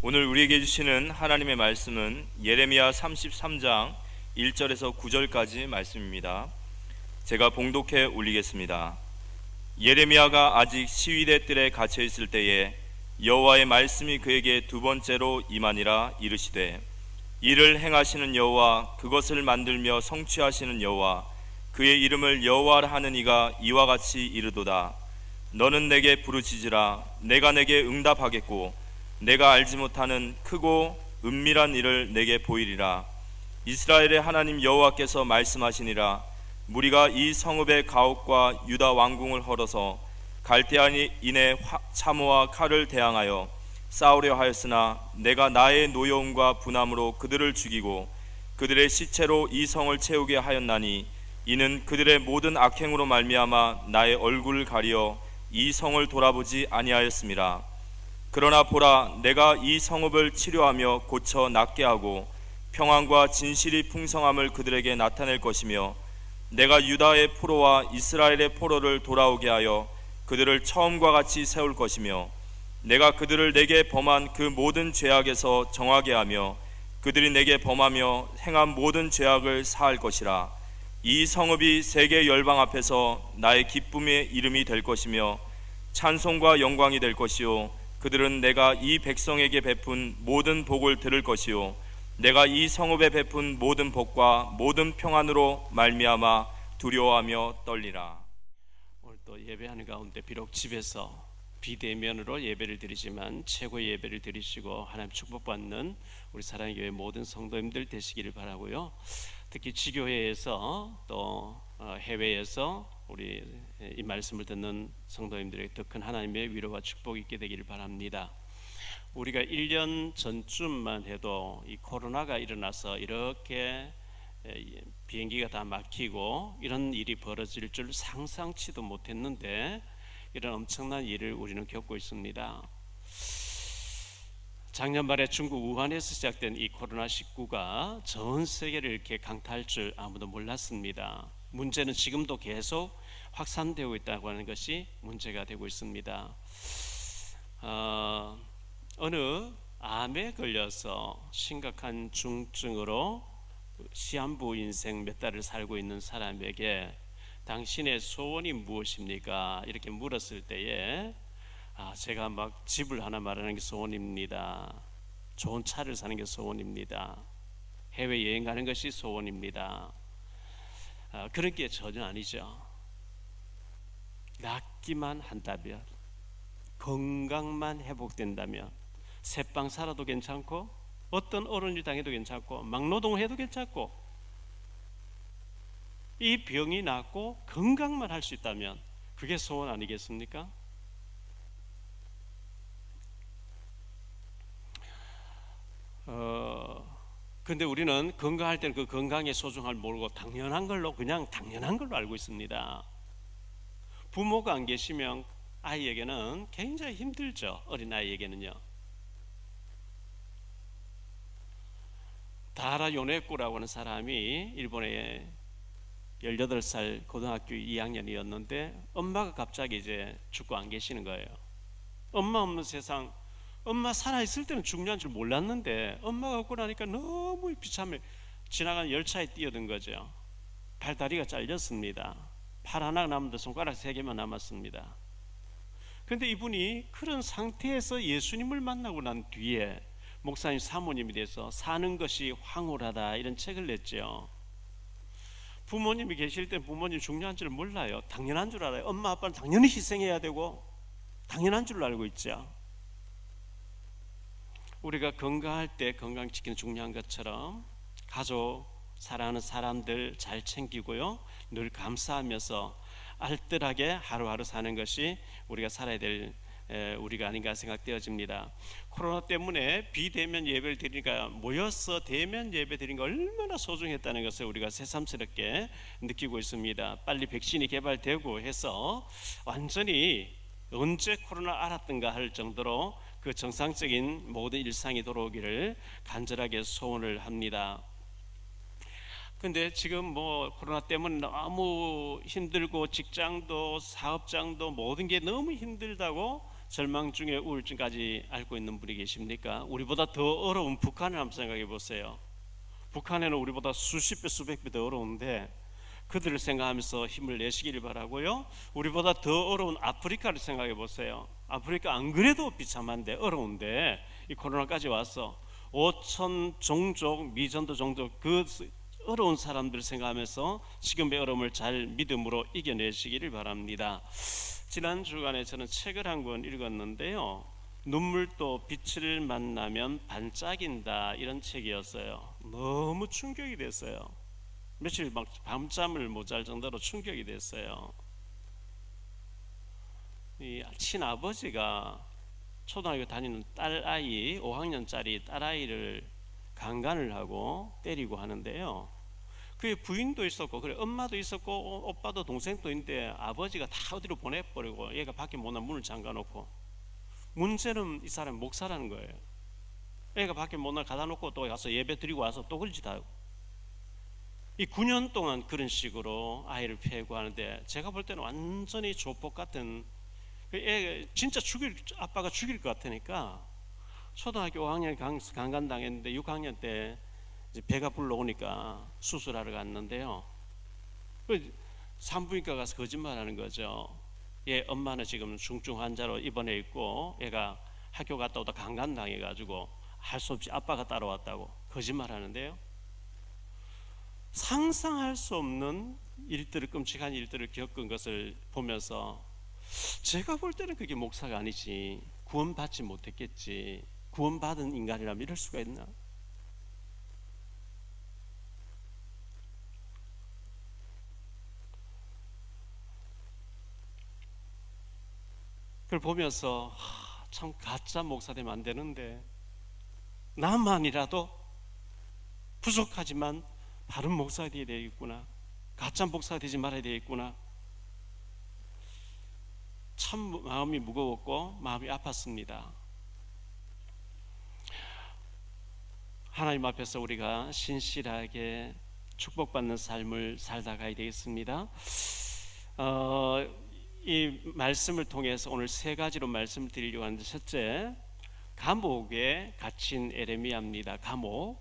오늘 우리에게 주시는 하나님의 말씀은 예레미야 33장 1절에서 9절까지 말씀입니다. 제가 봉독해 올리겠습니다. 예레미야가 아직 시위대 뜰에 갇혀 있을 때에 여호와의 말씀이 그에게 두 번째로 임하니라. 이르시되, 이를 행하시는 여호와, 그것을 만들며 성취하시는 여호와, 그의 이름을 여호와라 하는 이가 이와 같이 이르도다. 너는 내게 부르짖으라. 내가 내게 응답하겠고 내가 알지 못하는 크고 은밀한 일을 내게 보이리라. 이스라엘의 하나님 여호와께서 말씀하시니라. 무리가 이 성읍의 가옥과 유다 왕궁을 헐어서 갈대아인의 참호와 칼을 대항하여 싸우려 하였으나 내가 나의 노여움과 분함으로 그들을 죽이고 그들의 시체로 이 성을 채우게 하였나니, 이는 그들의 모든 악행으로 말미암아 나의 얼굴을 가리어 이 성을 돌아보지 아니하였음이라. 그러나 보라, 내가 이 성읍을 치료하며 고쳐 낫게 하고 평안과 진실이 풍성함을 그들에게 나타낼 것이며, 내가 유다의 포로와 이스라엘의 포로를 돌아오게 하여 그들을 처음과 같이 세울 것이며, 내가 그들을 내게 범한 그 모든 죄악에서 정하게 하며 그들이 내게 범하며 행한 모든 죄악을 사할 것이라. 이 성읍이 세계 열방 앞에서 나의 기쁨의 이름이 될 것이며 찬송과 영광이 될 것이요, 그들은 내가 이 백성에게 베푼 모든 복을 들을 것이요, 내가 이 성읍에 베푼 모든 복과 모든 평안으로 말미암아 두려워하며 떨리라. 오늘 또 예배하는 가운데 비록 집에서 비대면으로 예배를 드리지만 최고의 예배를 드리시고 하나님 축복받는 우리 사랑의 교회 모든 성도님들 되시기를 바라고요. 특히 지교회에서 또 해외에서 우리 이 말씀을 듣는 성도님들에게 더 큰 하나님의 위로와 축복이 있게 되기를 바랍니다. 우리가 1년 전쯤만 해도 이 코로나가 일어나서 이렇게 비행기가 다 막히고 이런 일이 벌어질 줄 상상치도 못했는데 이런 엄청난 일을 우리는 겪고 있습니다. 작년 말에 중국 우한에서 시작된 이 코로나19가 전 세계를 이렇게 강타할 줄 아무도 몰랐습니다. 문제는 지금도 계속 확산되고 있다고 하는 것이 문제가 되고 있습니다. 어느 암에 걸려서 심각한 중증으로 시한부 인생 몇 달을 살고 있는 사람에게 당신의 소원이 무엇입니까? 이렇게 물었을 때에 제가 막 집을 하나 마련하는 게 소원입니다. 좋은 차를 사는 게 소원입니다. 해외여행 가는 것이 소원입니다. 그런 게 전혀 아니죠. 낫기만 한다면, 건강만 회복된다면 새빵 살아도 괜찮고 어떤 어른이 당해도 괜찮고 막노동해도 괜찮고 이 병이 낫고 건강만 할 수 있다면 그게 소원 아니겠습니까? 근데 우리는 건강할 때는 그 건강의 소중함을 모르고 당연한 걸로 알고 있습니다. 부모가 안 계시면 아이에게는 굉장히 힘들죠. 어린 아이에게는요. 다하라 요네코라고 하는 사람이 일본에 18살 고등학교 2학년이었는데 엄마가 갑자기 이제 죽고 안 계시는 거예요. 엄마 없는 세상, 엄마 살아있을 때는 중요한 줄 몰랐는데 엄마가 없고 나니까 너무 비참해. 지나가는 열차에 뛰어든 거죠. 발다리가 잘렸습니다. 팔 하나 남았는데 손가락 3개만 남았습니다. 그런데 이분이 그런 상태에서 예수님을 만나고 난 뒤에 목사님 사모님이 돼서 사는 것이 황홀하다 이런 책을 냈죠. 부모님이 계실 때 부모님 중요한 줄 몰라요. 당연한 줄 알아요. 엄마 아빠는 당연히 희생해야 되고 당연한 줄 알고 있죠. 우리가 건강할 때 건강 지키는 중요한 것처럼 가족, 사랑하는 사람들 잘 챙기고요, 늘 감사하면서 알뜰하게 하루하루 사는 것이 우리가 살아야 될 우리가 아닌가 생각되어집니다. 코로나 때문에 비대면 예배를 드리니까 모여서 대면 예배 드리는 게 얼마나 소중했다는 것을 우리가 새삼스럽게 느끼고 있습니다. 빨리 백신이 개발되고 해서 완전히 언제 코로나 알았던가 할 정도로 그 정상적인 모든 일상이 돌아오기를 간절하게 소원을 합니다. 근데 지금 뭐 코로나 때문에 너무 힘들고 직장도 사업장도 모든 게 너무 힘들다고 절망 중에 우울증까지 앓고 있는 분이 계십니까? 우리보다 더 어려운 북한을 한번 생각해 보세요. 북한에는 우리보다 수십 배 수백 배 더 어려운데 그들을 생각하면서 힘을 내시기를 바라고요. 우리보다 더 어려운 아프리카를 생각해 보세요. 아프리카 안 그래도 비참한데 어려운데 이 코로나까지 와서 5천 종족 미전도 종족 그 어려운 사람들 생각하면서 지금의 어려움을 잘 믿음으로 이겨내시기를 바랍니다. 지난 주간에 저는 책을 한 권 읽었는데요. 눈물도 빛을 만나면 반짝인다 이런 책이었어요. 너무 충격이 됐어요. 며칠 막 밤잠을 못 잘 정도로 충격이 됐어요. 이 친아버지가 초등학교 다니는 딸아이 5학년짜리 딸아이를 강간을 하고 때리고 하는데요. 그의 부인도 있었고 그래 엄마도 있었고 오빠도 동생도 있는데 아버지가 다 어디로 보내버리고 얘가 밖에 못 나가 문을 잠가놓고 문제는 이 사람이 목사라는 거예요. 애가 밖에 못 나가 가다 놓고 또 가서 예배 드리고 와서 또 그런 짓 하고 이 9년 동안 그런 식으로 아이를 패고 하는데 제가 볼 때는 완전히 조폭 같은 애 진짜 아빠가 죽일 것 같으니까 초등학교 5학년 강간당했는데 6학년 때 이제 배가 불러오니까 수술하러 갔는데요. 산부인과 가서 거짓말하는 거죠. 얘 엄마는 지금 중증 환자로 입원해 있고 얘가 학교 갔다 오다 강간당해가지고 할 수 없이 아빠가 따라왔다고 거짓말하는데요. 상상할 수 없는 일들을 끔찍한 일들을 겪은 것을 보면서 제가 볼 때는 그게 목사가 아니지 구원받지 못했겠지 구원받은 인간이라면 이럴 수가 있나? 그걸 보면서 참 가짜 목사 되면 안 되는데 나만이라도 부족하지만 바른 목사가 되어야 되겠구나 가짜 목사가 되지 말아야 되겠구나 참 마음이 무거웠고 마음이 아팠습니다. 하나님 앞에서 우리가 신실하게 축복받는 삶을 살다 가야 되겠습니다. 이 말씀을 통해서 오늘 세 가지로 말씀을 드리려고 하는데 첫째, 감옥에 갇힌 에레미야입니다. 감옥.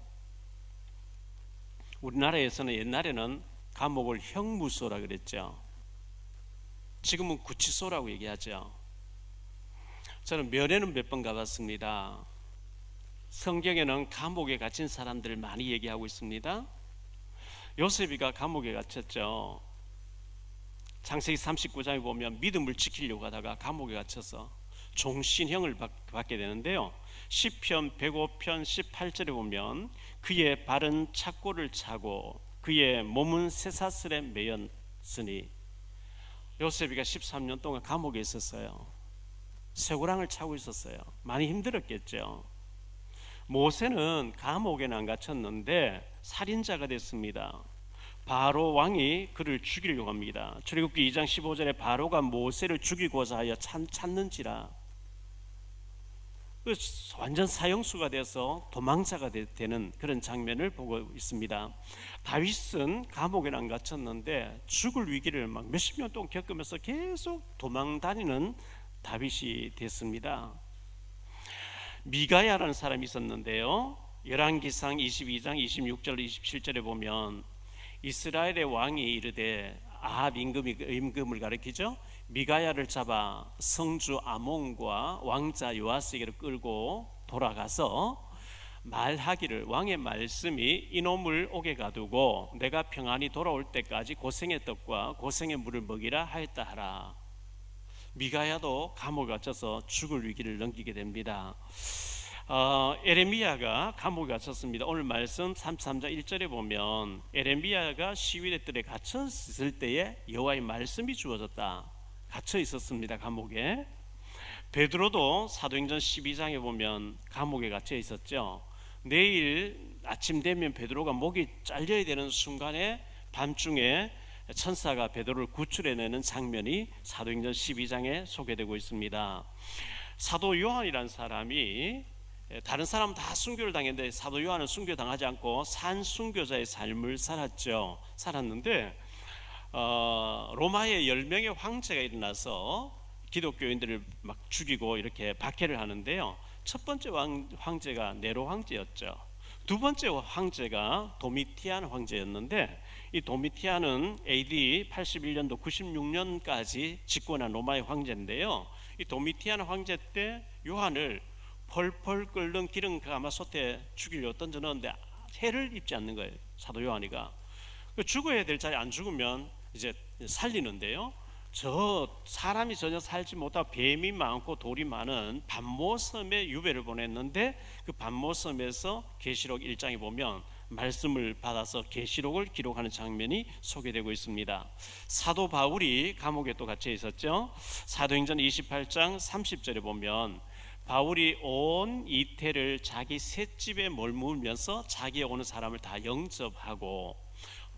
우리나라에서는 옛날에는 감옥을 형무소라 그랬죠. 지금은 구치소라고 얘기하죠. 저는 면회는 몇 번 가봤습니다. 성경에는 감옥에 갇힌 사람들을 많이 얘기하고 있습니다. 요셉이가 감옥에 갇혔죠. 창세기 39장에 보면 믿음을 지키려고 하다가 감옥에 갇혀서 종신형을 받게 되는데요. 시편 105편 18절에 보면 그의 발은 착고를 차고 그의 몸은 쇠사슬에 매였으니 요셉이가 13년 동안 감옥에 있었어요. 쇠고랑을 차고 있었어요. 많이 힘들었겠죠. 모세는 감옥에는 안 갇혔는데 살인자가 됐습니다. 바로 왕이 그를 죽이려고 합니다. 출애굽기 2장 15절에 바로가 모세를 죽이고자 하여 찾는지라 완전 사형수가 돼서 도망자가 되는 그런 장면을 보고 있습니다. 다윗은 감옥에는 안 갇혔는데 죽을 위기를 막 몇십 년 동안 겪으면서 계속 도망 다니는 다윗이 됐습니다. 미가야라는 사람이 있었는데요. 열왕기상 22장 26절 27절에 보면 이스라엘의 왕이 이르되 아합 임금을 가리키죠. 미가야를 잡아 성주 아몬과 왕자 요아스에게로 끌고 돌아가서 말하기를 왕의 말씀이 이놈을 옥에 가두고 내가 평안히 돌아올 때까지 고생의 떡과 고생의 물을 먹이라 하였다 하라. 미가야도 감옥에 갇혀서 죽을 위기를 넘기게 됩니다. 에레미야가 감옥에 갇혔습니다. 오늘 말씀 33장 1절에 보면 에레미야가 시위대들에 갇혔을 때에 여호와의 말씀이 주어졌다. 갇혀 있었습니다. 감옥에. 베드로도 사도행전 12장에 보면 감옥에 갇혀 있었죠. 내일 아침 되면 베드로가 목이 잘려야 되는 순간에 밤중에 천사가 베드로를 구출해내는 장면이 사도행전 12장에 소개되고 있습니다. 사도 요한이라는 사람이 다른 사람은 다 순교를 당했는데 사도 요한은 순교당하지 않고 산순교자의 삶을 살았는데 로마에 10명의 황제가 일어나서 기독교인들을 막 죽이고 이렇게 박해를 하는데요. 첫 번째 황제가 네로 황제였죠. 두 번째 황제가 도미티안 황제였는데, 이 도미티안은 AD 81년도 96년까지 집권한 로마의 황제인데요. 이 도미티안 황제 때 요한을 펄펄 끓는 기름 가마솥에 죽이려 던져넣었는데 해를 입지 않는 거예요. 사도 요한이가 죽어야 될 자리 안 죽으면 이제 살리는데요. 저 사람이 전혀 살지 못하고 뱀이 많고 돌이 많은 반모섬에 유배를 보냈는데, 그 반모섬에서 계시록 1장에 보면 말씀을 받아서 계시록을 기록하는 장면이 소개되고 있습니다. 사도 바울이 감옥에 또 갇혀 있었죠. 사도행전 28장 30절에 보면 바울이 온 이태를 자기 셋집에 머물면서 자기에 오는 사람을 다 영접하고,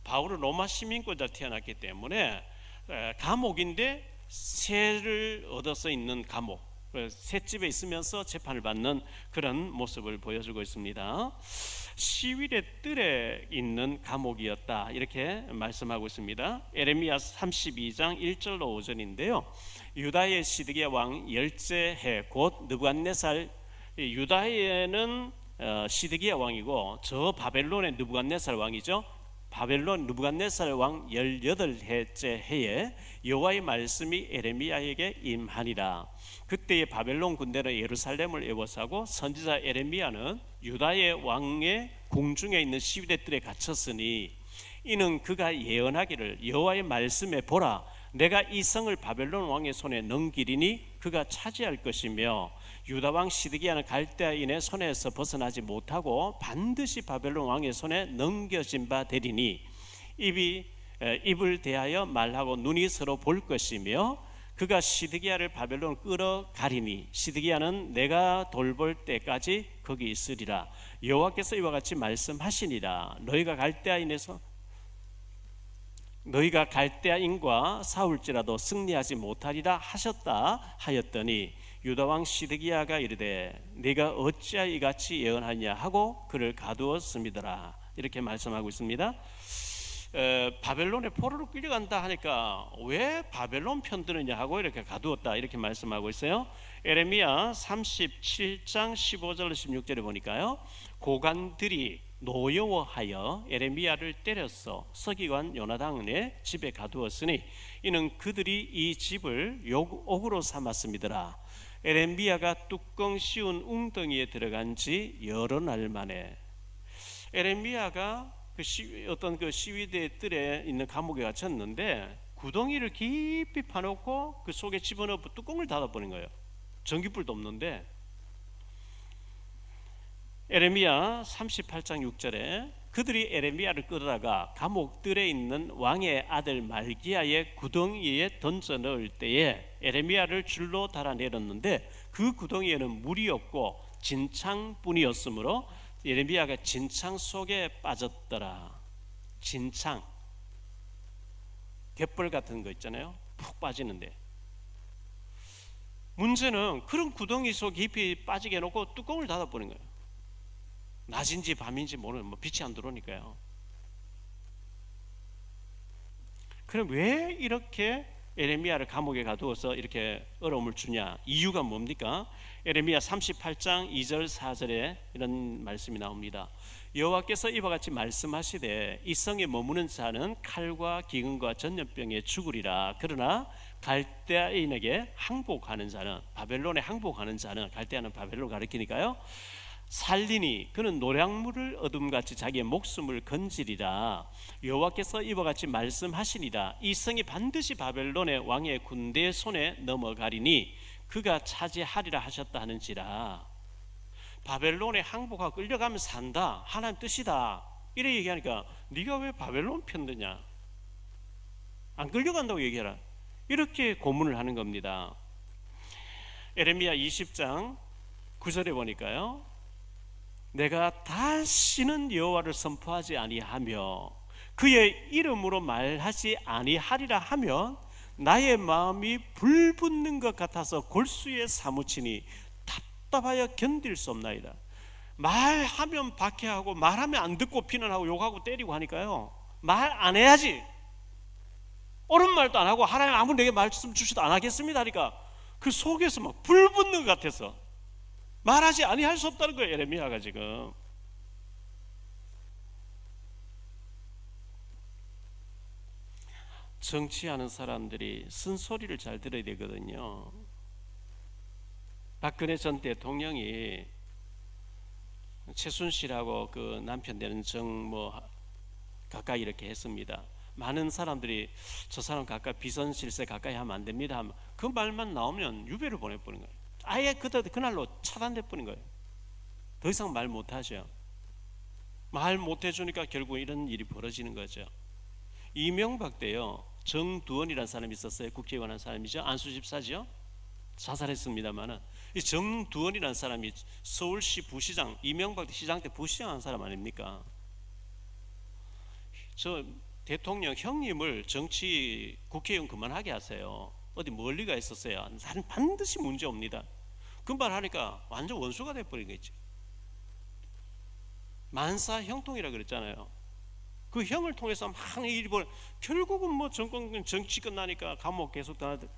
바울은 로마 시민권자 태어났기 때문에 감옥인데 세를 얻어서 있는 감옥, 셋집에 있으면서 재판을 받는 그런 모습을 보여주고 있습니다. 시위의 뜰에 있는 감옥이었다, 이렇게 말씀하고 있습니다. 에레미야 32장 1절로 5절인데요. 유다의 시드기야 왕 열째해 곧 느부갓네살, 유다에는 시드기야 왕이고 저 바벨론의 느부갓네살 왕이죠. 바벨론 느부갓네살 왕 18해째 해에 여호와의 말씀이 에레미야에게 임하니라. 그때의 바벨론 군대는 예루살렘을 에워싸고 선지자 에레미야는 유다의 왕의 궁중에 있는 시위대들에 갇혔으니, 이는 그가 예언하기를 여호와의 말씀에 보라, 내가 이 성을 바벨론 왕의 손에 넘기리니 그가 차지할 것이며 유다 왕 시드기야는 갈대아인의 손에서 벗어나지 못하고 반드시 바벨론 왕의 손에 넘겨진 바 되리니 입을 대하여 말하고 눈이 서로 볼 것이며 그가 시드기야를 바벨론 끌어가리니 시드기야는 내가 돌볼 때까지 거기 있으리라. 여호와께서 이와 같이 말씀하시니라. 너희가 갈대아인과 싸울지라도 승리하지 못하리라 하셨다 하였더니 유다왕 시드기야가 이르되 네가 어찌하여 이같이 예언하냐 하고 그를 가두었음이더라. 이렇게 말씀하고 있습니다. 바벨론에 포로로 끌려간다 하니까 왜 바벨론 편 드느냐 하고 이렇게 가두었다, 이렇게 말씀하고 있어요. 에레미야 37장 15절 16절에 보니까요, 고관들이 노여워하여 에레미야를 때렸어 서기관 요나단의 집에 가두었으니 이는 그들이 이 집을 옥으로 삼았음이더라. 에레미야가 뚜껑 씌운 웅덩이에 들어간 지 여러 날 만에, 에레미야가 어떤 그 시위대 뜰에 있는 감옥에 갇혔는데 구덩이를 깊이 파놓고 그 속에 집어넣어 뚜껑을 닫아버린 거예요. 전기불도 없는데. 에레미야 38장 6절에 그들이 에레미야를 끌어다가 감옥들에 있는 왕의 아들 말기야의 구덩이에 던져 넣을 때에 에레미야를 줄로 달아내렸는데 그 구덩이에는 물이 없고 진창뿐이었으므로 에레미야가 진창 속에 빠졌더라. 진창, 갯벌 같은 거 있잖아요. 푹 빠지는데, 문제는 그런 구덩이 속 깊이 빠지게 해놓고 뚜껑을 닫아버린 거예요. 낮인지 밤인지 모르는, 빛이 안 들어오니까요. 그럼 왜 이렇게 에레미야를 감옥에 가두어서 이렇게 어려움을 주냐? 이유가 뭡니까? 에레미야 38장 2절 4절에 이런 말씀이 나옵니다. 여호와께서 이와 같이 말씀하시되 이 성에 머무는 자는 칼과 기근과 전염병에 죽으리라. 그러나 갈대아인에게 항복하는 자는, 바벨론에 항복하는 자는, 갈대아는 바벨론 가리키니까요, 살리니 그는 노량물을 어둠같이 자기의 목숨을 건지리라. 여호와께서 이와 같이 말씀하시니라. 이 성이 반드시 바벨론의 왕의 군대의 손에 넘어가리니 그가 차지하리라 하셨다 하는지라. 바벨론에 항복하고 끌려가면 산다, 하나님 뜻이다, 이래 얘기하니까 네가 왜 바벨론 편드냐, 안 끌려간다고 얘기해라, 이렇게 고문을 하는 겁니다. 에레미야 20장 9절에 보니까요, 내가 다시는 여호와를 선포하지 아니하며 그의 이름으로 말하지 아니하리라 하면 나의 마음이 불붙는 것 같아서 골수에 사무치니 답답하여 견딜 수 없나이다. 말하면 박해하고 말하면 안 듣고 비난하고 욕하고 때리고 하니까요, 말 안 해야지, 옳은 말도 안 하고 하나님 아무리 내게 말씀 주시도 안 하겠습니다 하니까 그 속에서 막 불 붙는 것 같아서 말하지 아니할 수 없다는 거예요. 예레미야가 지금. 정치하는 사람들이 쓴소리를 잘 들어야 되거든요. 박근혜 전 대통령이 최순실하고 그 남편 되는 가까이 이렇게 했습니다. 많은 사람들이 저 사람 가까이 비선실세 가까이 하면 안 됩니다 하면 그 말만 나오면 유배를 보내버린 거예요. 아예 그날로 차단돼 버린 거예요. 더 이상 말 못하죠. 말 못해주니까 결국 이런 일이 벌어지는 거죠. 이명박 때요, 정두원이라는 사람이 있었어요. 국회의원 한 사람이죠. 안수 집사죠. 자살했습니다만은 이 정두원이라는 사람이 서울시 부시장, 이명박 시장 때 부시장 한 사람 아닙니까? 저 대통령 형님을 정치 국회의원 그만하게 하세요. 어디 멀리 가 있었어요. 나는 반드시 문제 옵니다. 그 말 하니까 완전 원수가 돼버린 거지. 만사 형통이라 그랬잖아요. 그 형을 통해서 막 일본 결국은 뭐 정권 정치 끝나니까 감옥 계속 다들.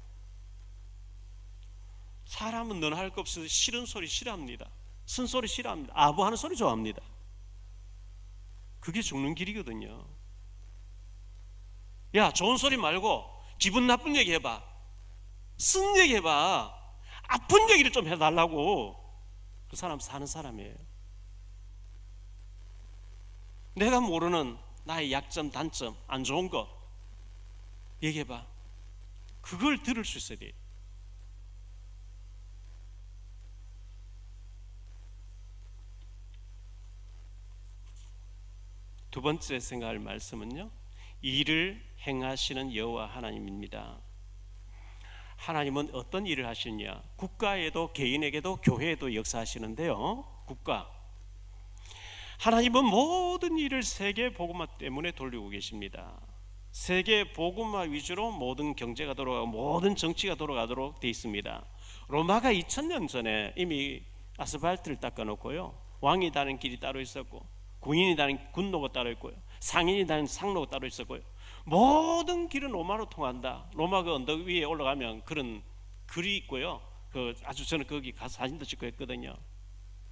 사람은 너나 할 것 없이 싫은 소리 싫어합니다. 쓴소리 싫어합니다. 아부하는 소리 좋아합니다. 그게 죽는 길이거든요. 야, 좋은 소리 말고 기분 나쁜 얘기 해봐. 쓴 얘기 해봐. 아픈 얘기를 좀 해달라고. 그 사람 사는 사람이에요. 내가 모르는 나의 약점, 단점, 안 좋은 거 얘기해봐. 그걸 들을 수 있어야 돼. 두 번째 생각할 말씀은요, 일을 행하시는 여호와 하나님입니다. 하나님은 어떤 일을 하시느냐? 국가에도 개인에게도 교회에도 역사하시는데요. 국가, 하나님은 모든 일을 세계 복음화 때문에 돌리고 계십니다. 세계 복음화 위주로 모든 경제가 돌아가고 모든 정치가 돌아가도록 되어 있습니다. 로마가 2000년 전에 이미 아스팔트를 닦아놓고요, 왕이 다니는 길이 따로 있었고 군인이 다니는 군로가 따로 있고요, 상인이 다니는 상로가 따로 있었고요, 모든 길은 로마로 통한다. 로마 그 언덕 위에 올라가면 그런 글이 있고요. 아주 저는 거기 가서 사진도 찍고 했거든요.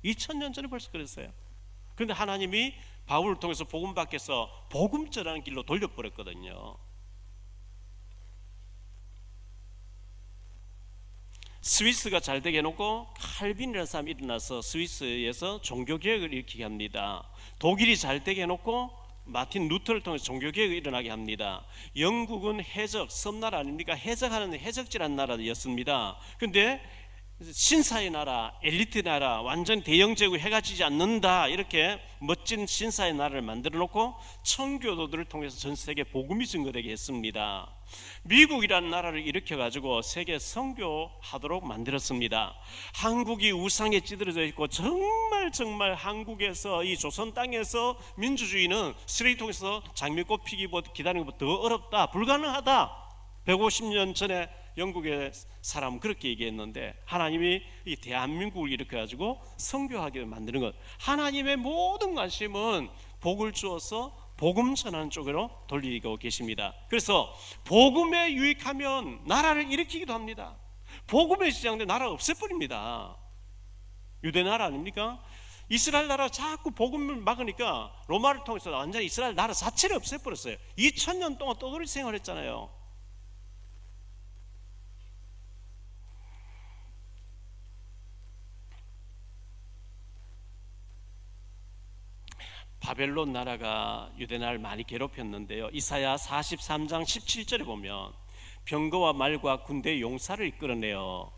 2000년 전에 벌써 그랬어요. 그런데 하나님이 바울을 통해서 복음 밖에서 복음 전하는 길로 돌려버렸거든요. 스위스가 잘 되게 해놓고 칼빈이라는 사람이 일어나서 스위스에서 종교개혁을 일으키게 합니다. 독일이 잘 되게 해놓고 마틴 루터를 통해서 종교개혁이 일어나게 합니다. 영국은 해적, 섬나라 아닙니까? 해적하는 해적질한 나라였습니다. 그런데 신사의 나라, 엘리트 나라, 완전 대영제국 해가 지지 않는다, 이렇게 멋진 신사의 나라를 만들어 놓고 청교도들을 통해서 전 세계 복음이 증거되게 했습니다. 미국이라는 나라를 일으켜 가지고 세계 선교하도록 만들었습니다. 한국이 우상에 찌들어져 있고 정말 한국에서, 이 조선 땅에서 민주주의는 쓰레기통에서 장미꽃 피기 기다리는 것보다 더 어렵다, 불가능하다. 150년 전에 영국의 사람은 그렇게 얘기했는데 하나님이 이 대한민국을 일으켜 가지고 선교하게 만드는 것, 하나님의 모든 관심은 복을 주어서 복음 전하는 쪽으로 돌리고 계십니다. 그래서 복음에 유익하면 나라를 일으키기도 합니다. 복음에 지장된 나라 없애버립니다. 유대 나라 아닙니까? 이스라엘 나라 자꾸 복음을 막으니까 로마를 통해서 완전히 이스라엘 나라 자체를 없애버렸어요. 2000년 동안 떠돌이 생활했잖아요. 바벨론 나라가 유대나라를 많이 괴롭혔는데요. 이사야 43장 17절에 보면 병거와 말과 군대의 용사를 이끌어내어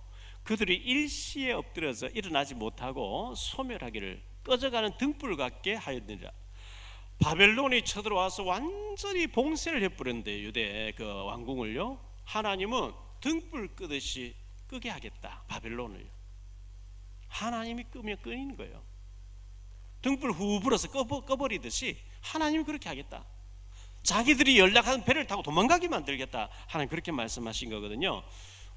그들이 일시에 엎드려서 일어나지 못하고 소멸하기를 꺼져가는 등불 같게 하였느니라. 바벨론이 쳐들어와서 완전히 봉쇄를 해버렸는데 유대 그 왕궁을요, 하나님은 등불 끄듯이 끄게 하겠다. 바벨론을 하나님이 끄면 끄는 거예요. 등불 후 불어서 꺼버리듯이 하나님이 그렇게 하겠다. 자기들이 연락하는 배를 타고 도망가게 만들겠다. 하나님 그렇게 말씀하신 거거든요.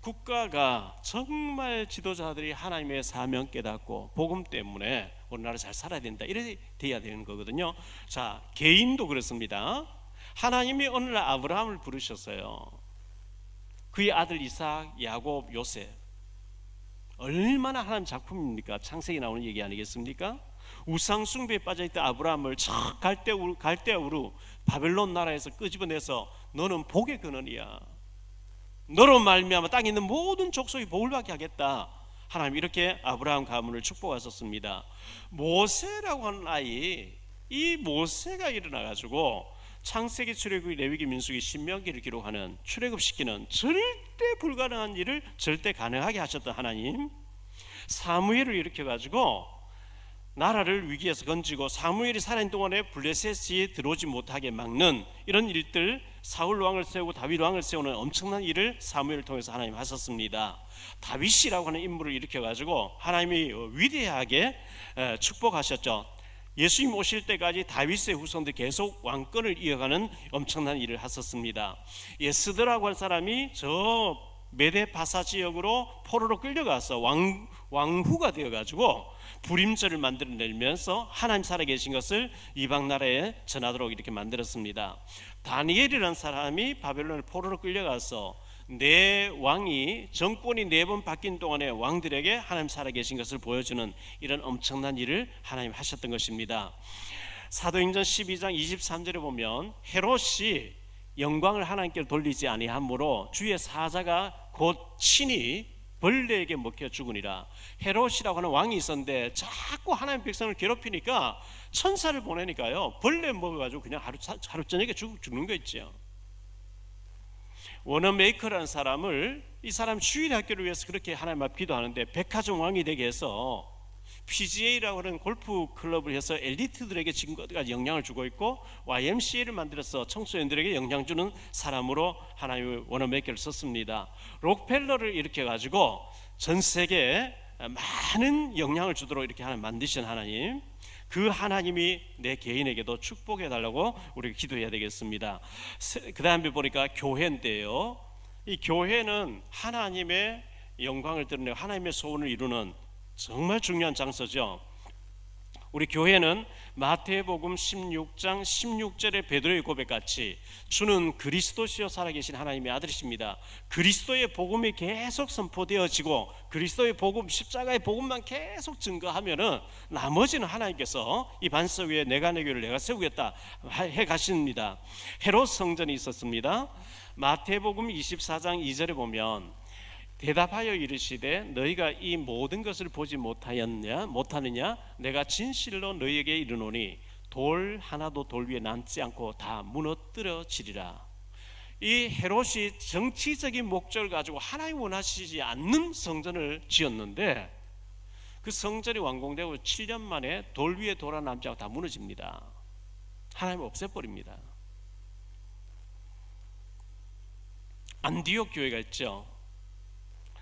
국가가 정말 지도자들이 하나님의 사명 깨닫고 복음 때문에 우리나라 잘 살아야 된다, 이래 돼야 되는 거거든요. 자, 개인도 그렇습니다. 하나님이 어느 날 아브라함을 부르셨어요. 그의 아들 이삭, 야곱, 요셉, 얼마나 하나님 작품입니까? 창세기 나오는 얘기 아니겠습니까? 우상 숭배에 빠져있던 아브라함을 갈대우루 바벨론 나라에서 끄집어내서 너는 복의 근원이야, 너로 말미암아 땅에 있는 모든 족속이 복을 받게 하겠다. 하나님 이렇게 아브라함 가문을 축복하셨습니다. 모세라고 하는 아이, 이 모세가 일어나가지고 창세기, 출애굽기, 레위기, 민수기, 신명기를 기록하는, 출애굽시키는 절대 불가능한 일을 절대 가능하게 하셨던 하나님, 사무엘을 일으켜가지고 나라를 위기에서 건지고 사무엘이 살아있는 동안에 블레셋이 들어오지 못하게 막는 이런 일들, 사울 왕을 세우고 다윗 왕을 세우는 엄청난 일을 사무엘을 통해서 하나님 하셨습니다. 다윗이라고 하는 인물을 일으켜가지고 하나님이 위대하게 축복하셨죠. 예수님 오실 때까지 다윗의 후손들이 계속 왕권을 이어가는 엄청난 일을 하셨습니다. 예스드라고 할 사람이 저 메데바사 지역으로 포로로 끌려가서 왕후가 되어가지고 불임절을 만들어내면서 하나님 살아계신 것을 이방 나라에 전하도록 이렇게 만들었습니다. 다니엘이라는 사람이 바벨론을 포로로 끌려가서 내 왕이 정권이 4번 바뀐 동안에 왕들에게 하나님 살아계신 것을 보여주는 이런 엄청난 일을 하나님 하셨던 것입니다. 사도행전 12장 23절에 보면 헤롯이 영광을 하나님께 돌리지 아니하므로 주의 사자가 곧 친히 벌레에게 먹혀 죽으니라. 헤롯이라고 하는 왕이 있었는데 자꾸 하나님 백성을 괴롭히니까 천사를 보내니까요, 벌레 먹어가지고 그냥 하루 저녁에 죽는 거 있죠. 워너메이커라는 사람을, 이 사람 주일학교를 위해서 그렇게 하나님 앞 기도하는데 백화점 왕이 되게 해서 PGA라고 하는 골프 클럽을 해서 엘리트들에게 지금까지 영향을 주고 있고, YMCA를 만들어서 청소년들에게 영향 주는 사람으로 하나님의 워너메이커를 썼습니다. 록펠러를 일으켜가지고 전 세계에 많은 영향을 주도록 이렇게 하나님 만드신 하나님, 그 하나님이 내 개인에게도 축복해 달라고 우리가 기도해야 되겠습니다. 그 다음에 보니까 교회인데요, 이 교회는 하나님의 영광을 드러내고 하나님의 소원을 이루는 정말 중요한 장소죠. 우리 교회는 마태복음 16장 16절의 베드로의 고백같이 주는 그리스도시요 살아계신 하나님의 아들이십니다. 그리스도의 복음이 계속 선포되어지고 그리스도의 복음, 십자가의 복음만 계속 증거하면은 나머지는 하나님께서 이 반석 위에 내가 내 교회를 내가 세우겠다 해 가십니다. 헤롯 성전이 있었습니다. 마태복음 24장 2절에 보면 대답하여 이르시되 너희가 이 모든 것을 보지 못하느냐? 내가 진실로 너희에게 이르노니 돌 하나도 돌 위에 남지 않고 다 무너뜨려지리라. 이 헤롯이 정치적인 목적을 가지고 하나님 원하시지 않는 성전을 지었는데 그 성전이 완공되고 7년 만에 돌 위에 돌아 남지 않고 다 무너집니다. 하나님 없애버립니다. 안디옥 교회가 있죠.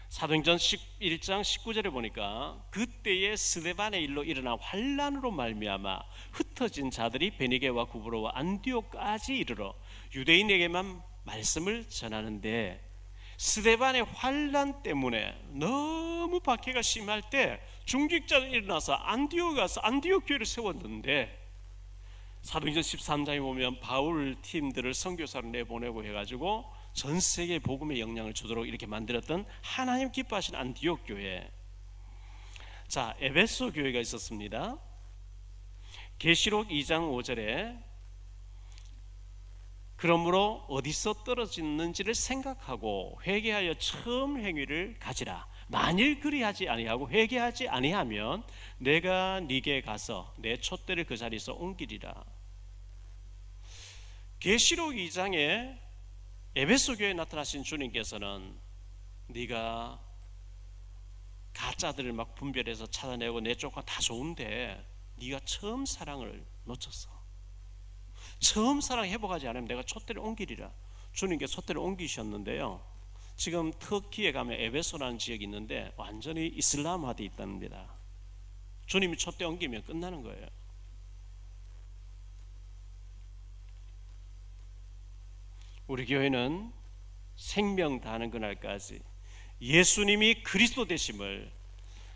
사도행전 11장 19절에 보니까 그때의 스데반의 일로 일어난 환란으로 말미암아 흩어진 자들이 베니게와 구브로와 안디옥까지 이르러 유대인에게만 말씀을 전하는데, 스데반의 환란 때문에 너무 박해가 심할 때 중직자들이 일어나서 안디옥에 가서 안디옥 교회를 세웠는데, 사도행전 13장에 보면 바울 팀들을 선교사로 내보내고 해가지고 전 세계 복음의 영향을 주도록 이렇게 만들었던 하나님 기뻐하신 안디옥 교회. 자, 에베소 교회가 있었습니다. 계시록 2장 5절에 그러므로 어디서 떨어졌는지를 생각하고 회개하여 처음 행위를 가지라. 만일 그리하지 아니하고 회개하지 아니하면 내가 네게 가서 내 촛대를 그 자리에서 옮기리라. 계시록 2장에 에베소 교회에 나타나신 주님께서는 네가 가짜들을 막 분별해서 찾아내고 내 쪽과 다 좋은데 네가 처음 사랑을 놓쳤어. 처음 사랑 회복하지 않으면 내가 촛대를 옮기리라. 주님께 촛대를 옮기셨는데요, 지금 터키에 가면 에베소라는 지역이 있는데 완전히 이슬람화되어 있답니다. 주님이 촛대 옮기면 끝나는 거예요. 우리 교회는 생명 다하는 그날까지 예수님이 그리스도 되심을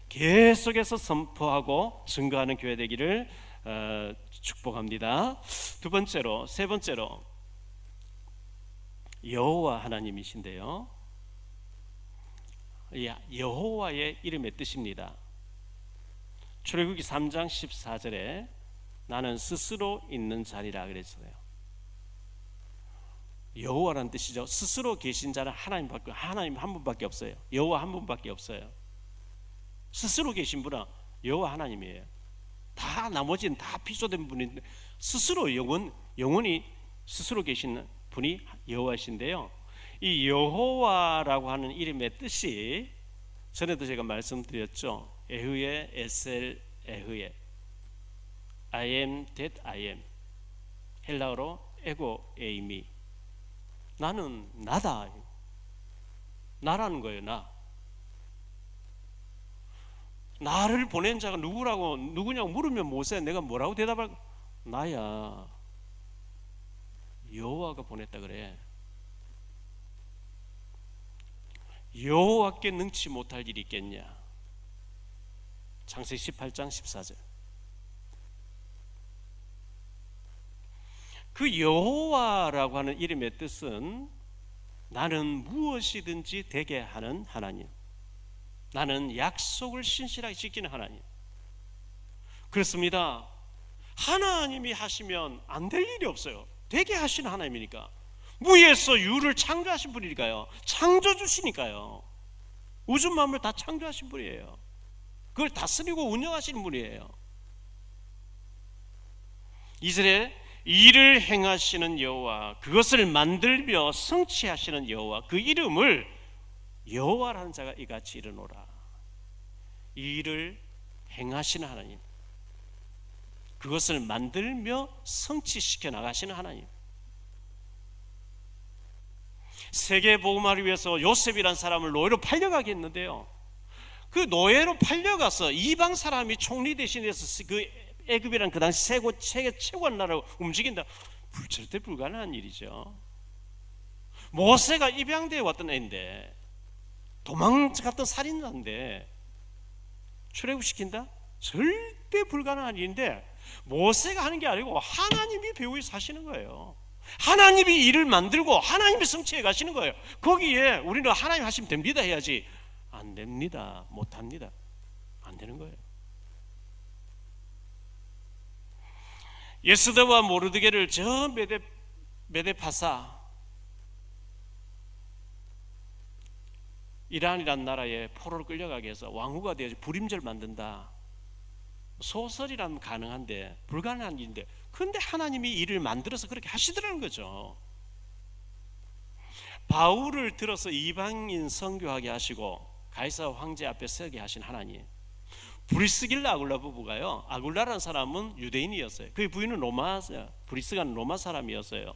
계속해서 선포하고 증거하는 교회 되기를 축복합니다. 세 번째로 여호와 하나님이신데요, 여호와의 이름의 뜻입니다. 출애굽기 3장 14절에 나는 스스로 있는 자리라 그랬어요. 여호와라는 뜻이죠. 스스로 계신 자는 하나님 한 분밖에 없어요. 여호와 한 분밖에 없어요. 스스로 계신 분은 여호와 하나님이에요. 다 나머지는 다 피조된 분인데 스스로 영원히 스스로 계신 분이 여호와이신데요. 이 여호와라고 하는 이름의 뜻이 전에도 제가 말씀드렸죠. 에흐의 에셀 에흐의 I am that I am, 헬라어로 에고 에이미, 나는 나다, 나라는 거예요. 나를 보낸 자가 누구냐고 물으면 모세 내가 뭐라고 대답할? 나야, 여호와가 보냈다 그래. 여호와께 능치 못할 일이 있겠냐. 창세기 18장 14절. 그 여호와라고 하는 이름의 뜻은 나는 무엇이든지 되게 하는 하나님, 나는 약속을 신실하게 지키는 하나님. 그렇습니다. 하나님이 하시면 안 될 일이 없어요. 되게 하시는 하나님이니까. 무에서 유를 창조하신 분이니까요. 창조주시니까요. 우주 만물 다 창조하신 분이에요. 그걸 다스리고 운영하시는 분이에요. 이스라엘 일을 행하시는 여호와, 그것을 만들며 성취하시는 여호와, 그 이름을 여호와라는 자가 이같이 이르노라. 일을 행하시는 하나님, 그것을 만들며 성취시켜 나가시는 하나님. 세계 복음화를 위해서 요셉이라는 사람을 노예로 팔려가게 했는데요, 그 노예로 팔려가서 이방 사람이 총리 대신해서 그 애굽이라는 그 당시 세계 최고한 나라를 움직인다. 절대 불가능한 일이죠. 모세가 입양되어 왔던 애인데, 도망갔던 살인자인데 출애굽시킨다? 절대 불가능한 일인데, 모세가 하는 게 아니고 하나님이 배후에서 하시는 거예요. 하나님이 일을 만들고 하나님이 성취해 가시는 거예요. 거기에 우리는 하나님 하시면 됩니다 해야지, 안 됩니다, 못합니다, 안 되는 거예요. 예스더와 모르드게를 저 메데파사, 이란이란 나라에 포로로 끌려가게 해서 왕후가 되어서 불임절 만든다. 소설이라면 가능한데 불가능한 일인데, 그런데 하나님이 일을 만들어서 그렇게 하시더라는 거죠. 바울을 들어서 이방인 선교하게 하시고 가이사 황제 앞에 서게 하신 하나님. 브리스길라 아굴라 부부가요, 아굴라라는 사람은 유대인이었어요. 그의 부인은 브리스가는 로마 사람이었어요.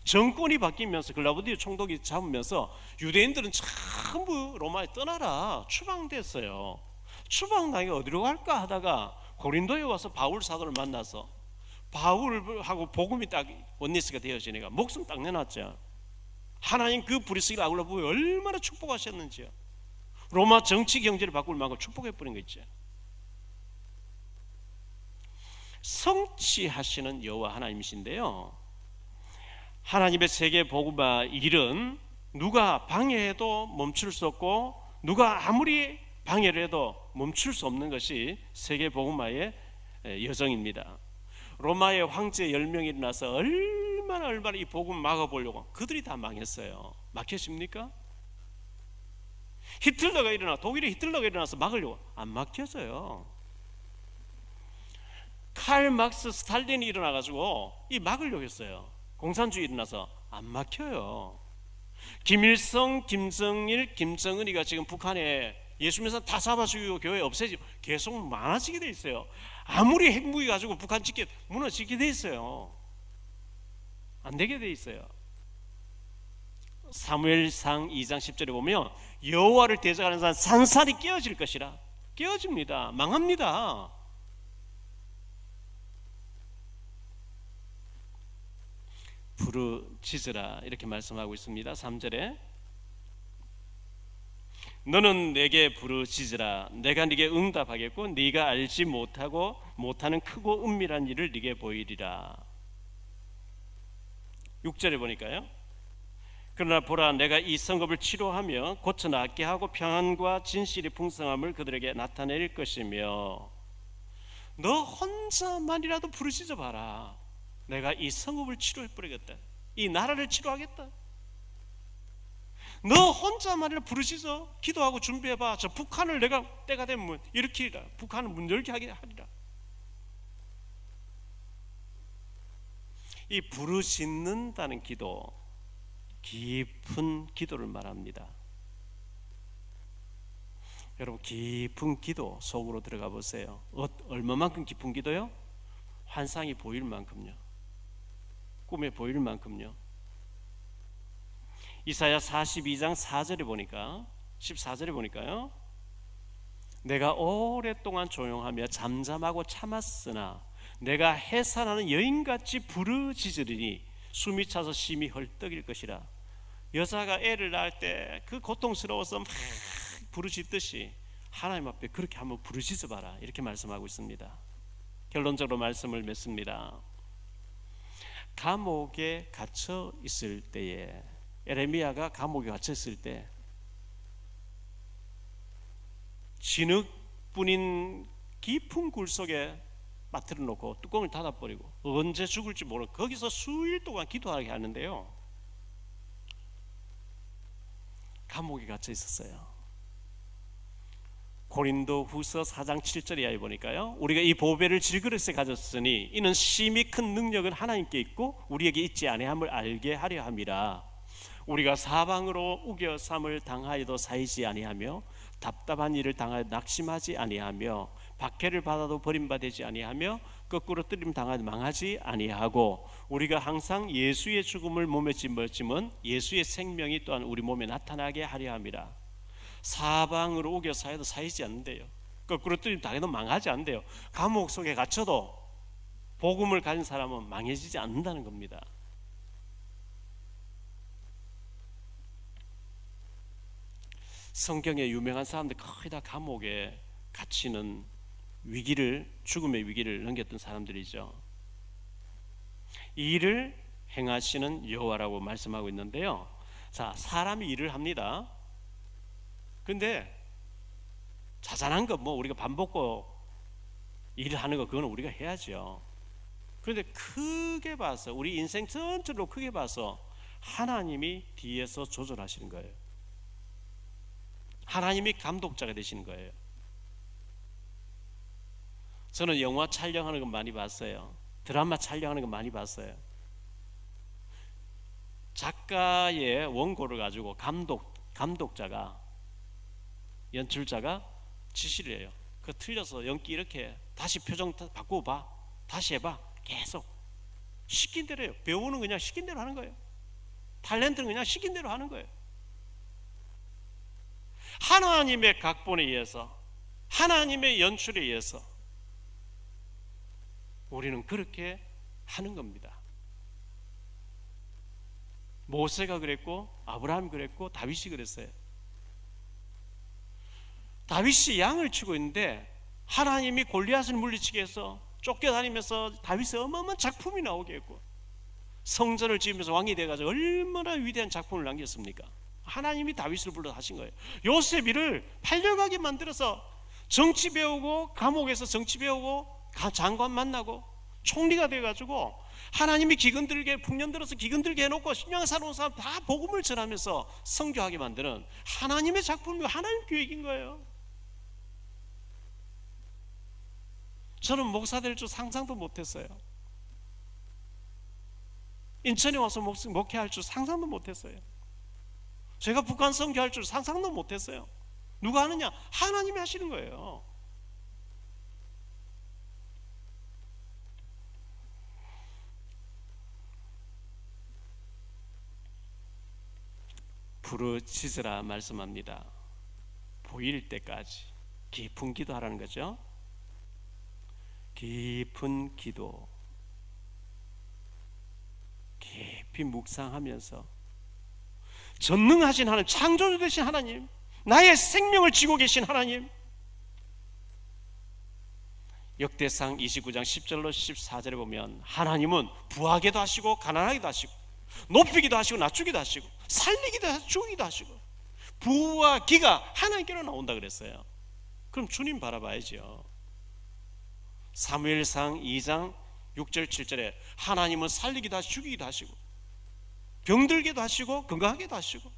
정권이 바뀌면서 글라우디오 총독이 잡으면서 유대인들은 전부 로마에 떠나라 추방됐어요. 추방당해 어디로 갈까 하다가 고린도에 와서 바울 사도를 만나서 바울하고 복음이 딱 원리스가 되어지니까 목숨 딱 내놨죠. 하나님 그 브리스길라 아굴라 부부 얼마나 축복하셨는지요. 로마 정치 경제를 바꿀 만큼 축복해버린 거 있죠. 성취하시는 여호와 하나님이신데요, 하나님의 세계 복음화 일은 누가 방해해도 멈출 수 없고 누가 아무리 방해를 해도 멈출 수 없는 것이 세계 복음화의 여정입니다. 로마의 황제 10명이 일어나서 얼마나 이 복음 막아보려고, 그들이 다 망했어요. 막혔습니까? 독일의 히틀러가 일어나서 막으려고, 안 막혔어요. 칼 막스 스탈린이 일어나가지고 이 막으려고 했어요. 공산주의 일어나서 안 막혀요. 김일성, 김정일, 김정은이가 지금 북한에 예수 믿는 사람 다 잡아주고 교회 없애지고 계속 많아지게 돼 있어요. 아무리 핵무기 가지고 북한 무너지게 돼 있어요. 안 되게 돼 있어요. 사무엘상 2장 10절에 보면 여호와를 대적하는 사람 산산이 깨어질 것이라. 깨어집니다. 망합니다. 부르짖으라 이렇게 말씀하고 있습니다. 3절에 너는 내게 부르짖으라, 내가 네게 응답하겠고 네가 알지 못하는 크고 은밀한 일을 네게 보이리라. 6절에 보니까요, 그러나 보라, 내가 이 성읍을 치료하며 고쳐 낫게 하고 평안과 진실이 풍성함을 그들에게 나타낼 것이며, 너 혼자만이라도 부르짖어 봐라. 내가 이 성읍을 치료해 버리겠다. 이 나라를 치료하겠다. 너 혼자만이라도 부르짖어 기도하고 준비해봐. 저 북한을 내가 때가 되면 일으키리라. 북한을 문 열게 하리라. 이 부르짖는다는 기도, 깊은 기도를 말합니다. 여러분, 깊은 기도 속으로 들어가 보세요. 얼마만큼 깊은 기도요? 환상이 보일 만큼요. 꿈에 보일 만큼요. 이사야 42장 4절에 보니까, 14절에 보니까요, 내가 오랫동안 조용하며 잠잠하고 참았으나 내가 해산하는 여인같이 부르짖으리니 숨이 차서 심히 헐떡일 것이라. 여자가 애를 낳을 때 그 고통스러워서 막 부르짖듯이 하나님 앞에 그렇게 한번 부르짖어 봐라, 이렇게 말씀하고 있습니다. 결론적으로 말씀을 맺습니다. 감옥에 갇혀 있을 때에, 예레미야가 감옥에 갇혀 있을 때 진흙뿐인 깊은 굴 속에 빠뜨려 놓고 뚜껑을 닫아버리고 언제 죽을지 모르고 거기서 수일 동안 기도하게 하는데요, 감옥에 갇혀 있었어요. 고린도 후서 4장 7절에 보니까요, 우리가 이 보배를 질그릇에 가졌으니 이는 심히 큰 능력은 하나님께 있고 우리에게 있지 아니함을 알게 하려 함이라. 우리가 사방으로 우겨쌈을 당하여도 사이지 아니하며 답답한 일을 당하여 낙심하지 아니하며 박해를 받아도 버림받지 아니하며 거꾸로 뜨림 당하여 망하지 아니하고, 우리가 항상 예수의 죽음을 몸에 짊어지면 예수의 생명이 또한 우리 몸에 나타나게 하려 함이라. 사방으로 우겨 사여도 사이지 않는데요, 거꾸로 뜨림 당해도 망하지 않는데요, 감옥 속에 갇혀도 복음을 가진 사람은 망해지지 않는다는 겁니다. 성경에 유명한 사람들 거의 다 감옥에 갇히는 위기를, 죽음의 위기를 넘겼던 사람들이죠. 이 일을 행하시는 여호와라고 말씀하고 있는데요, 자, 사람이 일을 합니다. 근데 자잘한 거 뭐 우리가 밥 먹고 일을 하는 거 그거는 우리가 해야죠. 그런데 크게 봐서, 우리 인생 전체로 크게 봐서 하나님이 뒤에서 조절하시는 거예요. 하나님이 감독자가 되시는 거예요. 저는 영화 촬영하는 거 많이 봤어요. 드라마 촬영하는 거 많이 봤어요. 작가의 원고를 가지고 감독자가, 연출자가 지시를 해요. 그 틀려서 연기 이렇게 다시 표정 바꾸어봐, 다시 해봐, 계속 시킨 대로 해요. 배우는 그냥 시킨 대로 하는 거예요. 탤런트는 그냥 시킨 대로 하는 거예요. 하나님의 각본에 의해서, 하나님의 연출에 의해서 우리는 그렇게 하는 겁니다. 모세가 그랬고 아브라함이 그랬고 다윗이 그랬어요. 다윗이 양을 치고 있는데 하나님이 골리앗을 물리치게 해서 쫓겨다니면서 다윗의 어마어마한 작품이 나오게 했고, 성전을 지으면서 왕이 돼가지고 얼마나 위대한 작품을 남겼습니까? 하나님이 다윗을 불러 하신 거예요. 요셉이를 팔려가게 만들어서 정치 배우고, 감옥에서 정치 배우고, 장관 만나고 총리가 돼가지고 하나님이 기근 들게, 풍년 들어서 기근 들게 해놓고 신앙 살아온 사람 다 복음을 전하면서 선교하게 만드는 하나님의 작품이고 하나님 계획인 거예요. 저는 목사 될 줄 상상도 못했어요. 인천에 와서 목회할 줄 상상도 못했어요. 제가 북한 선교할 줄 상상도 못했어요. 누가 하느냐? 하나님이 하시는 거예요. 부르짖으라 말씀합니다. 보일 때까지 깊은 기도하라는 거죠. 깊은 기도, 깊이 묵상하면서 전능하신 하나님, 창조주 되신 하나님, 나의 생명을 쥐고 계신 하나님, 역대상 29장 10절로 14절에 보면 하나님은 부하게도 하시고 가난하게도 하시고 높이기도 하시고 낮추기도 하시고 살리기도 하시고 죽이기도 하시고 부와 기가 하나님께로 나온다 그랬어요. 그럼 주님 바라봐야죠. 사무엘상 2장 6절 7절에 하나님은 살리기도 하시고 죽이기도 하시고 병들게도 하시고 건강하게도 하시고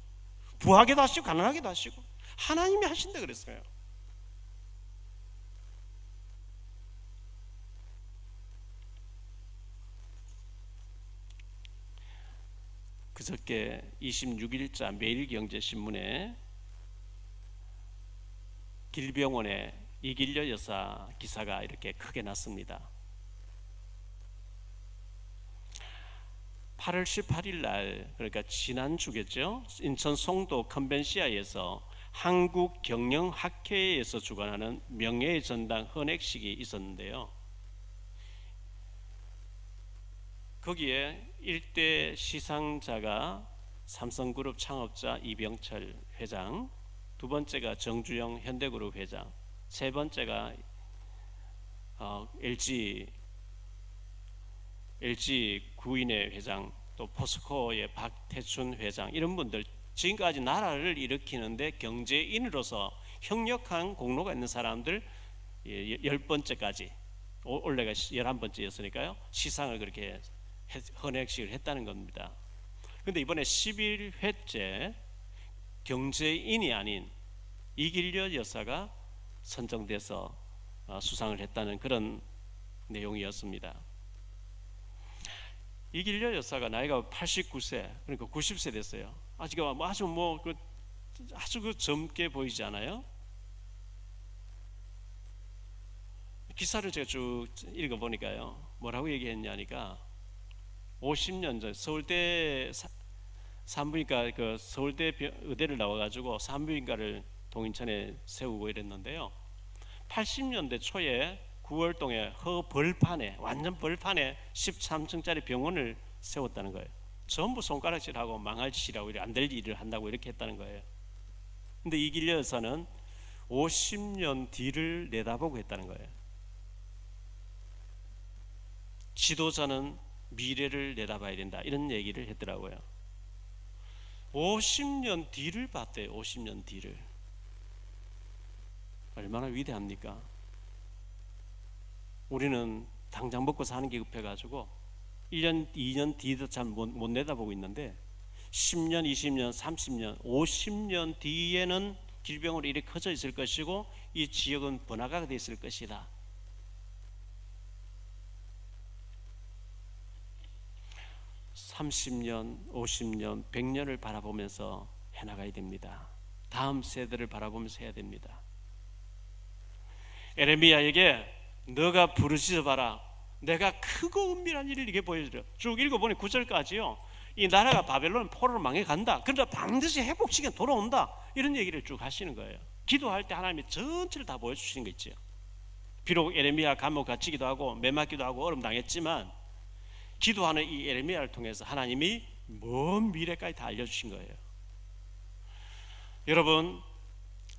부하게도 하시고 가난하게도 하시고 하나님이 하신다 그랬어요. 그저께 26일자 매일경제신문에 길병원의 이길려 여사 기사가 이렇게 크게 났습니다. 8월 18일 날, 그러니까 지난주겠죠, 인천 송도 컨벤시아에서 한국경영학회에서 주관하는 명예의 전당 헌액식이 있었는데요. 거기에 일대 시상자가 삼성그룹 창업자 이병철 회장, 두 번째가 정주영 현대그룹 회장, 세 번째가 LG 구인의 회장, 또 포스코의 박태춘 회장, 이런 분들 지금까지 나라를 일으키는데 경제인으로서 혁력한 공로가 있는 사람들 10번째까지, 올해가 11번째였으니까요 시상을 그렇게 헌액식을 했다는 겁니다. 그런데 이번에 11회째 경제인이 아닌 이길려 여사가 선정돼서 수상을 했다는 그런 내용이었습니다. 이길려 여사가 나이가 89세, 그러니까 90세 됐어요. 아주 젊게 보이지 않아요? 기사를 제가 쭉 읽어보니까요, 뭐라고 얘기했냐니까 50년 전 서울대 산부인과 서울대 의대를 나와가지고 산부인과를 동인천에 세우고 이랬는데요, 80년대 초에 9월동에 허벌판에, 완전 벌판에 13층짜리 병원을 세웠다는 거예요. 전부 손가락질하고 망할짓이라고 안 될 일을 한다고 이렇게 했다는 거예요. 근데 이길려 여사는 50년 뒤를 내다보고 했다는 거예요. 지도자는 미래를 내다봐야 된다, 이런 얘기를 했더라고요. 50년 뒤를 봤대요. 50년 뒤를. 얼마나 위대합니까? 우리는 당장 먹고 사는 게 급해가지고 1년, 2년 뒤도 잘 못 내다보고 있는데 10년, 20년, 30년, 50년 뒤에는 질병으로 이렇게 커져 있을 것이고 이 지역은 번화가가 되어 있을 것이다. (30년) (50년) (100년을) 바라보면서 해나가야 됩니다. 다음 세대를 바라보면서 해야 됩니다. 에레미야에게 너가 부르짖어 봐라, 내가 크고 은밀한 일을 이게 보여주려. 쭉 읽어보니 9절까지요 이 나라가 바벨론 포로로 망해간다, 그러나 반드시 회복시켜 돌아온다, 이런 얘기를 쭉 하시는 거예요. 기도할 때 하나님이 전체를 다 보여주시는 거 있죠. 비록 에레미야 감옥 갇히기도 하고 매맞기도 하고 어려움 당했지만 기도하는 이 에레미야를 통해서 하나님이 먼 미래까지 다 알려주신 거예요. 여러분,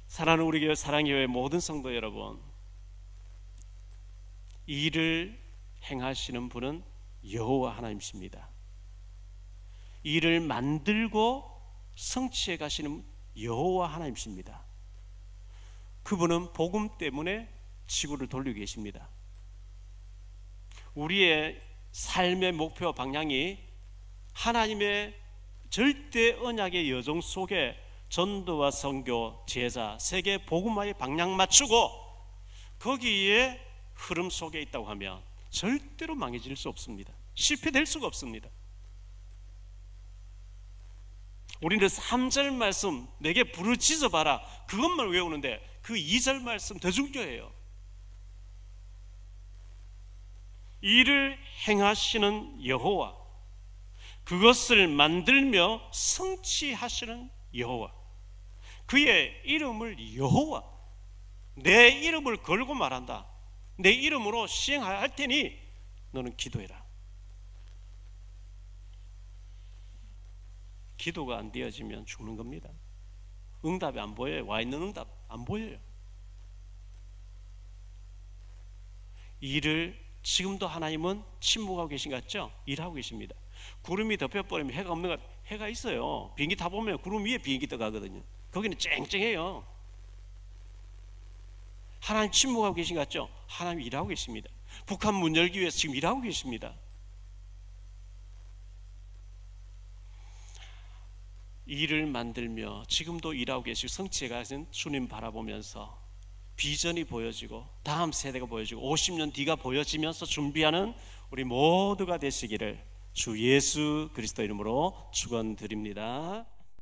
사랑하는 우리 교회 사랑교회 모든 성도 여러분, 이 일을 행하시는 분은 여호와 하나님이십니다. 이 일을 만들고 성취해 가시는 여호와 하나님이십니다. 그분은 복음 때문에 지구를 돌리고 계십니다. 우리의 삶의 목표와 방향이 하나님의 절대 언약의 여정 속에 전도와 선교, 제자, 세계 복음화의 방향 맞추고 거기에 흐름 속에 있다고 하면 절대로 망해질 수 없습니다. 실패될 수가 없습니다. 우리는 3절 말씀 내게 부르짖어 봐라, 그것만 외우는데 그 2절 말씀 더 중요해요. 이를 행하시는 여호와, 그것을 만들며 성취하시는 여호와, 그의 이름을 여호와, 내 이름을 걸고 말한다, 내 이름으로 시행할 테니 너는 기도해라. 기도가 안 되어지면 죽는 겁니다. 응답이 안 보여요. 와 있는 응답 안 보여요. 일을 지금도 하나님은 침묵하고 계신 것 같죠? 일하고 계십니다. 구름이 덮여버리면 해가 없는 것. 해가 있어요. 비행기 타보면 구름 위에 비행기 떠가거든요. 거기는 쨍쨍해요. 하나님 침묵하고 계신 것 같죠? 하나님 일하고 계십니다. 북한 문 열기 위해서 지금 일하고 계십니다. 일을 만들며 지금도 일하고 계시고 성취해 가신 주님 바라보면서 비전이 보여지고 다음 세대가 보여지고 50년 뒤가 보여지면서 준비하는 우리 모두가 되시기를 주 예수 그리스도 이름으로 축원드립니다.